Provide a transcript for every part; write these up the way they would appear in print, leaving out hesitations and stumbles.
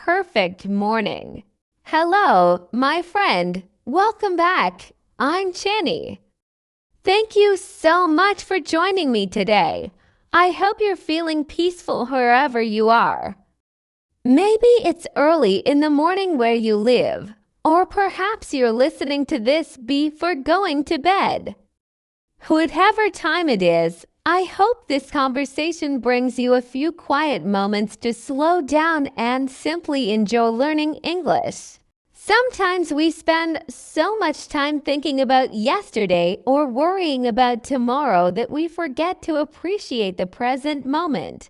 perfect morning. Hello, my friend. Welcome back. I'm Channie. Thank you so much for joining me today. I hope you're feeling peaceful wherever you are. Maybe it's early in the morning where you live, or perhaps you're listening to this before going to bed. Whatever time it is, I hope this conversation brings you a few quiet moments to slow down and simply enjoy learning English. Sometimes we spend so much time thinking about yesterday or worrying about tomorrow that we forget to appreciate the present moment.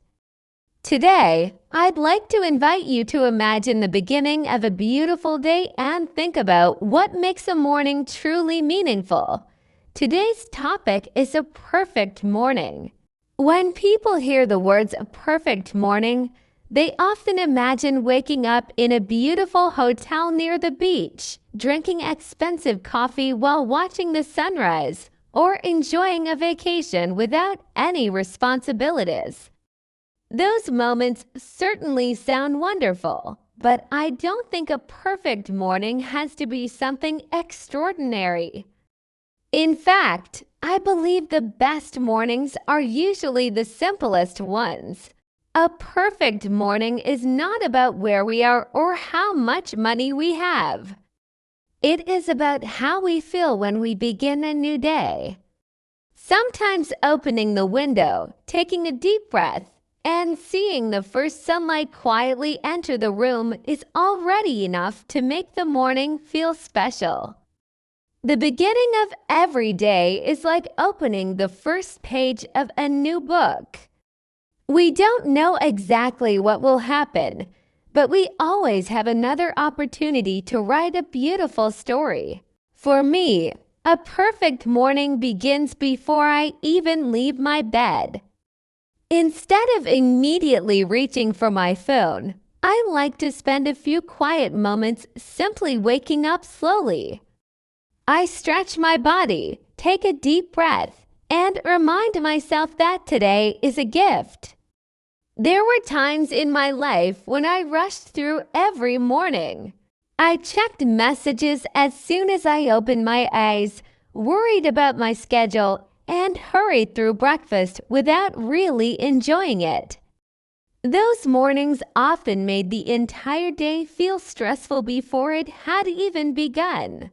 Today, I'd like to invite you to imagine the beginning of a beautiful day and think about what makes a morning truly meaningful. Today's topic is a perfect morning. When people hear the words "a perfect morning," they often imagine waking up in a beautiful hotel near the beach, drinking expensive coffee while watching the sunrise, or enjoying a vacation without any responsibilities. Those moments certainly sound wonderful, but I don't think a perfect morning has to be something extraordinary. In fact, I believe the best mornings are usually the simplest ones. A perfect morning is not about where we are or how much money we have. It is about how we feel when we begin a new day. Sometimes opening the window, taking a deep breath, and seeing the first sunlight quietly enter the room is already enough to make the morning feel special. The beginning of every day is like opening the first page of a new book. We don't know exactly what will happen, but we always have another opportunity to write a beautiful story. For me, a perfect morning begins before I even leave my bed. Instead of immediately reaching for my phone, I like to spend a few quiet moments simply waking up slowly. I stretch my body, take a deep breath, and remind myself that today is a gift. There were times in my life when I rushed through every morning. I checked messages as soon as I opened my eyes, worried about my schedule, and hurried through breakfast without really enjoying it. Those mornings often made the entire day feel stressful before it had even begun.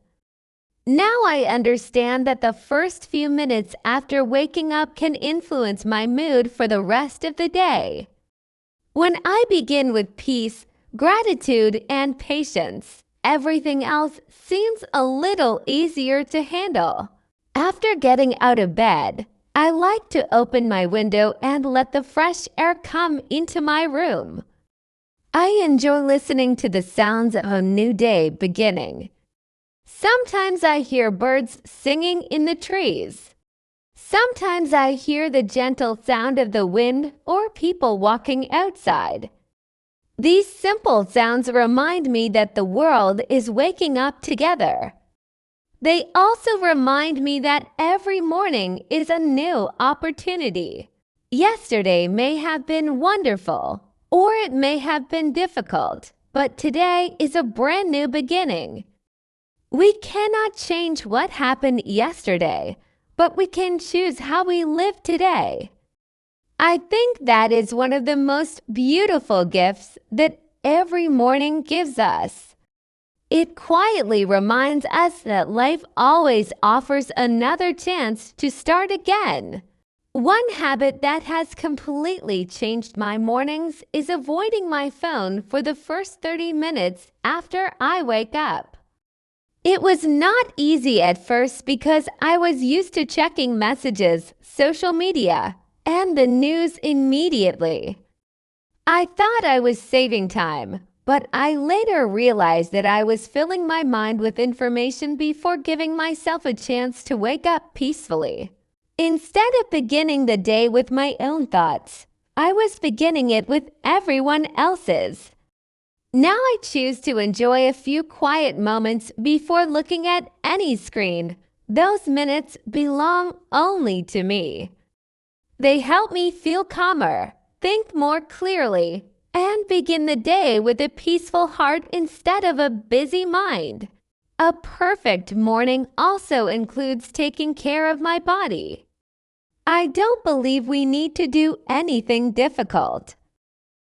Now I understand that the first few minutes after waking up can influence my mood for the rest of the day. When I begin with peace, gratitude, and patience, everything else seems a little easier to handle. After getting out of bed, I like to open my window and let the fresh air come into my room. I enjoy listening to the sounds of a new day beginning. Sometimes I hear birds singing in the trees. Sometimes I hear the gentle sound of the wind or people walking outside. These simple sounds remind me that the world is waking up together. They also remind me that every morning is a new opportunity. Yesterday may have been wonderful, or it may have been difficult, but today is a brand new beginning. We cannot change what happened yesterday, but we can choose how we live today. I think that is one of the most beautiful gifts that every morning gives us. It quietly reminds us that life always offers another chance to start again. One habit that has completely changed my mornings is avoiding my phone for the first 30 minutes after I wake up. It was not easy at first because I was used to checking messages, social media, and the news immediately. I thought I was saving time, but I later realized that I was filling my mind with information before giving myself a chance to wake up peacefully. Instead of beginning the day with my own thoughts, I was beginning it with everyone else's. Now I choose to enjoy a few quiet moments before looking at any screen. Those minutes belong only to me. They help me feel calmer, think more clearly, and begin the day with a peaceful heart instead of a busy mind. A perfect morning also includes taking care of my body. I don't believe we need to do anything difficult.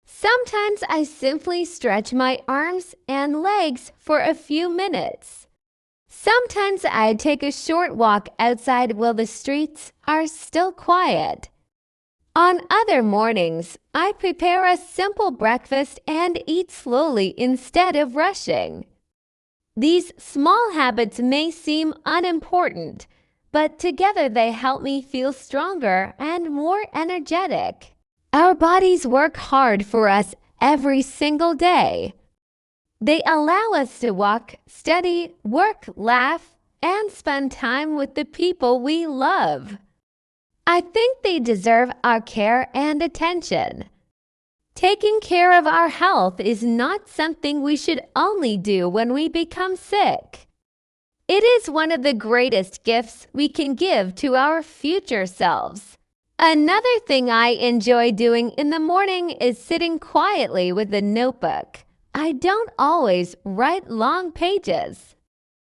Sometimes I simply stretch my arms and legs for a few minutes. Sometimes I take a short walk outside while the streets are still quiet. On other mornings, I prepare a simple breakfast and eat slowly instead of rushing. These small habits may seem unimportant, but together they help me feel stronger and more energetic. Our bodies work hard for us every single day. They allow us to walk, study, work, laugh, and spend time with the people we love. I think they deserve our care and attention. Taking care of our health is not something we should only do when we become sick. It is one of the greatest gifts we can give to our future selves. Another thing I enjoy doing in the morning is sitting quietly with a notebook. I don't always write long pages.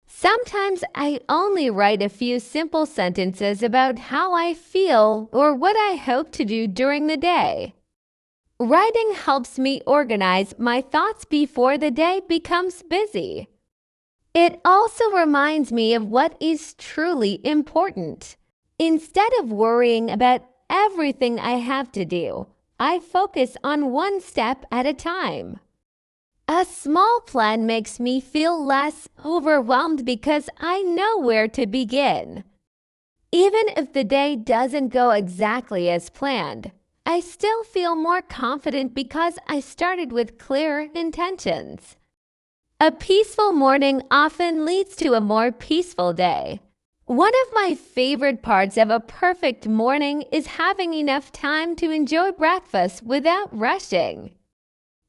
Sometimes I only write a few simple sentences about how I feel or what I hope to do during the day. Writing helps me organize my thoughts before the day becomes busy. It also reminds me of what is truly important. Instead of worrying about everything I have to do, I focus on one step at a time. A small plan makes me feel less overwhelmed because I know where to begin. Even if the day doesn't go exactly as planned, I still feel more confident because I started with clear intentions. A peaceful morning often leads to a more peaceful day. One of my favorite parts of a perfect morning is having enough time to enjoy breakfast without rushing.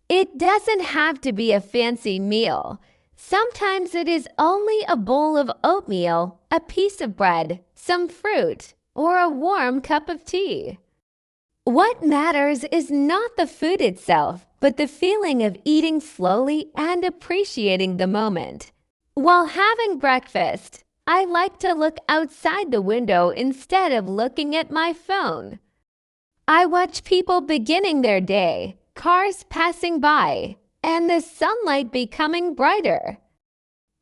It doesn't have to be a fancy meal. Sometimes it is only a bowl of oatmeal, a piece of bread, some fruit, or a warm cup of tea. What matters is not the food itself, but the feeling of eating slowly and appreciating the moment. While having breakfast, I like to look outside the window instead of looking at my phone. I watch people beginning their day, cars passing by, and the sunlight becoming brighter.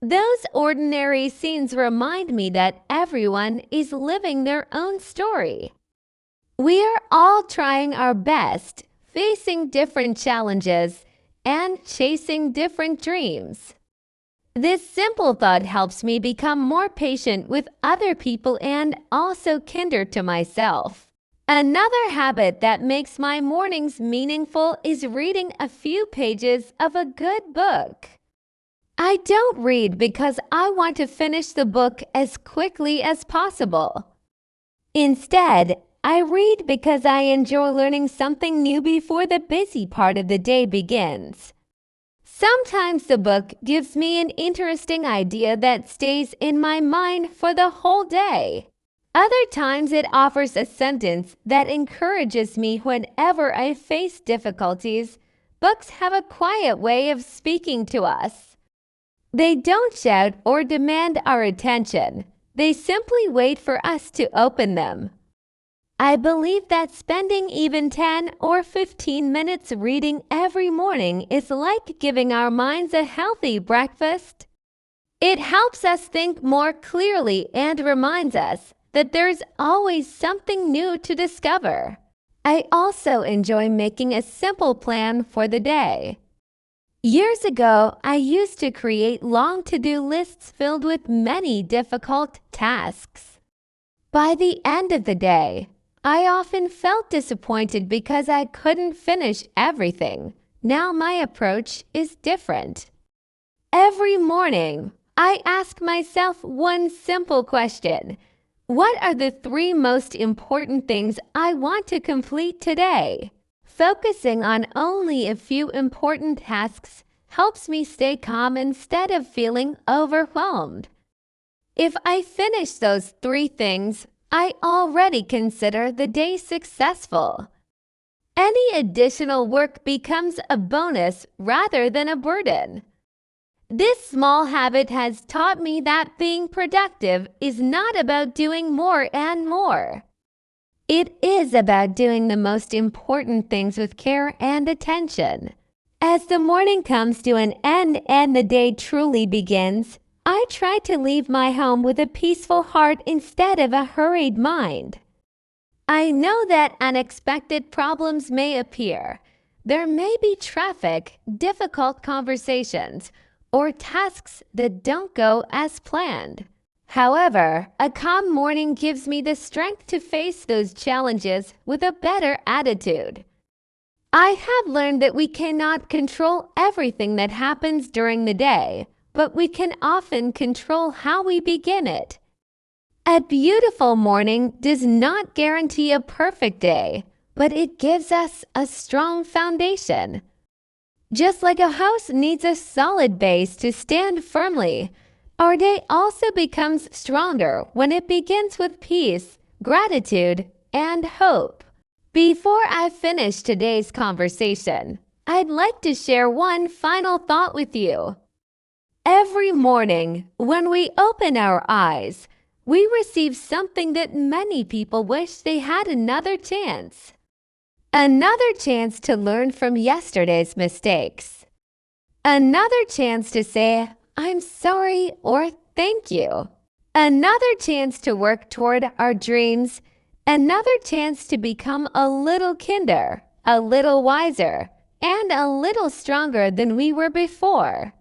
Those ordinary scenes remind me that everyone is living their own story. We are all trying our best, facing different challenges, and chasing different dreams. This simple thought helps me become more patient with other people and also kinder to myself. Another habit that makes my mornings meaningful is reading a few pages of a good book. I don't read because I want to finish the book as quickly as possible. Instead, I read because I enjoy learning something new before the busy part of the day begins. Sometimes the book gives me an interesting idea that stays in my mind for the whole day. Other times it offers a sentence that encourages me whenever I face difficulties. Books have a quiet way of speaking to us. They don't shout or demand our attention. They simply wait for us to open them. I believe that spending even 10 or 15 minutes reading every morning is like giving our minds a healthy breakfast. It helps us think more clearly and reminds us that there's always something new to discover. I also enjoy making a simple plan for the day. Years ago, I used to create long to-do lists filled with many difficult tasks. By the end of the day, I often felt disappointed because I couldn't finish everything. Now my approach is different. Every morning, I ask myself one simple question. What are the 3 most important things I want to complete today? Focusing on only a few important tasks helps me stay calm instead of feeling overwhelmed. If I finish those 3 things, I already consider the day successful. Any additional work becomes a bonus rather than a burden. This small habit has taught me that being productive is not about doing more and more. It is about doing the most important things with care and attention. As the morning comes to an end and the day truly begins, I try to leave my home with a peaceful heart instead of a hurried mind. I know that unexpected problems may appear. There may be traffic, difficult conversations, or tasks that don't go as planned. However, a calm morning gives me the strength to face those challenges with a better attitude. I have learned that we cannot control everything that happens during the day, but we can often control how we begin it. A beautiful morning does not guarantee a perfect day, but it gives us a strong foundation. Just like a house needs a solid base to stand firmly, our day also becomes stronger when it begins with peace, gratitude, and hope. Before I finish today's conversation, I'd like to share one final thought with you. Every morning, when we open our eyes, we receive something that many people wish they had another chance. Another chance to learn from yesterday's mistakes. Another chance to say, "I'm sorry" or "thank you." Another chance to work toward our dreams. Another chance to become a little kinder, a little wiser, and a little stronger than we were before.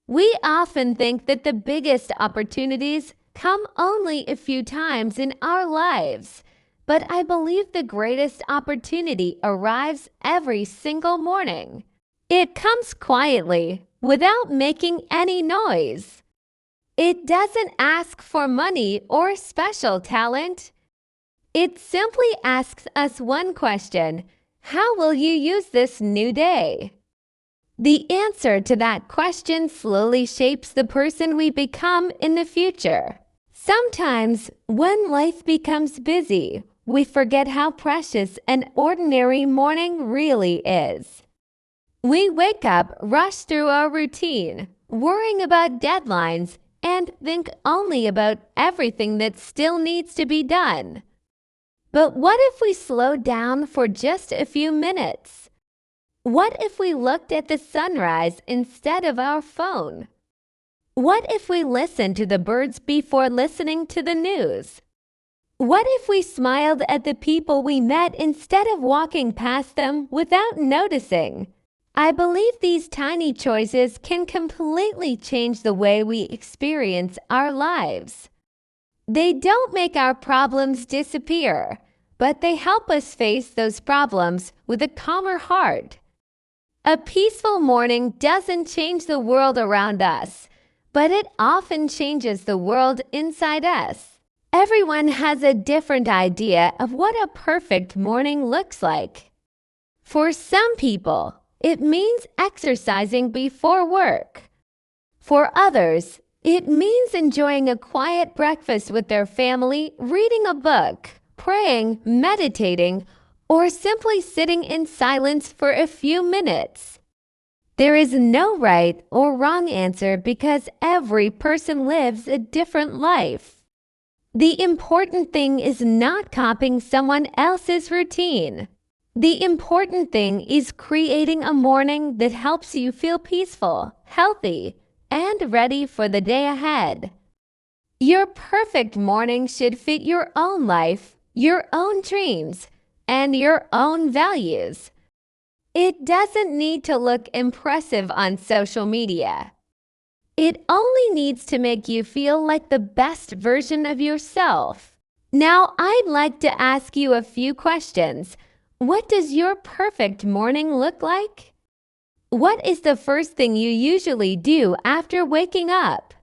We often think that the biggest opportunities come only a few times in our lives, but I believe the greatest opportunity arrives every single morning. It comes quietly, without making any noise. It doesn't ask for money or special talent. It simply asks us one question: how will you use this new day? The answer to that question slowly shapes the person we become in the future. Sometimes, when life becomes busy, we forget how precious an ordinary morning really is. We wake up, rush through our routine, worrying about deadlines, and think only about everything that still needs to be done. But what if we slowed down for just a few minutes? What if we looked at the sunrise instead of our phone? What if we listened to the birds before listening to the news? What if we smiled at the people we met instead of walking past them without noticing? I believe these tiny choices can completely change the way we experience our lives. They don't make our problems disappear, but they help us face those problems with a calmer heart. A peaceful morning doesn't change the world around us, but it often changes the world inside us. Everyone has a different idea of what a perfect morning looks like. For some people, it means exercising before work. For others, it means enjoying a quiet breakfast with their family, reading a book, praying, meditating, or simply sitting in silence for a few minutes. There is no right or wrong answer because every person lives a different life. The important thing is not copying someone else's routine. The important thing is creating a morning that helps you feel peaceful, healthy, and ready for the day ahead. Your perfect morning should fit your own life, your own dreams, and your own values. It doesn't need to look impressive on social media. It only needs to make you feel like the best version of yourself. Now, I'd like to ask you a few questions. What does your perfect morning look like? What is the first thing you usually do after waking up?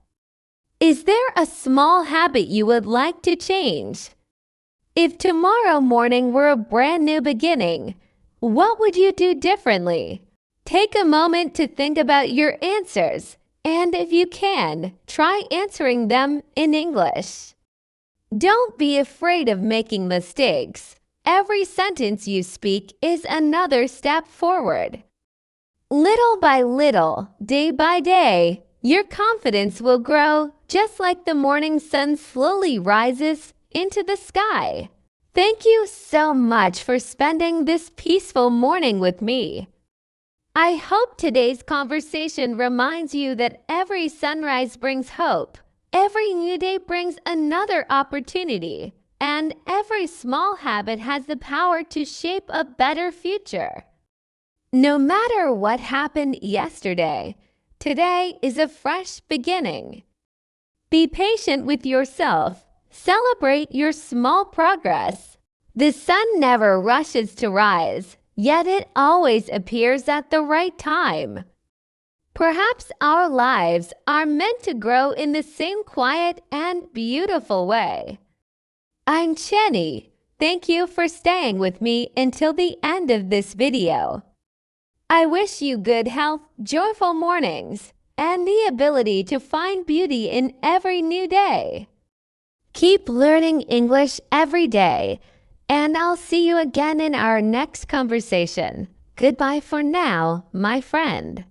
Is there a small habit you would like to change? If tomorrow morning were a brand new beginning, what would you do differently? Take a moment to think about your answers, and if you can, try answering them in English. Don't be afraid of making mistakes. Every sentence you speak is another step forward. Little by little, day by day, your confidence will grow just like the morning sun slowly rises into the sky. Thank you so much for spending this peaceful morning with me. I hope today's conversation reminds you that every sunrise brings hope, every new day brings another opportunity, and every small habit has the power to shape a better future. No matter what happened yesterday, today is a fresh beginning. Be patient with yourself. Celebrate your small progress. The sun never rushes to rise, yet it always appears at the right time. Perhaps our lives are meant to grow in the same quiet and beautiful way. I'm Channie. Thank you for staying with me until the end of this video. I wish you good health, joyful mornings, and the ability to find beauty in every new day. Keep learning English every day, and I'll see you again in our next conversation. Goodbye for now, my friend.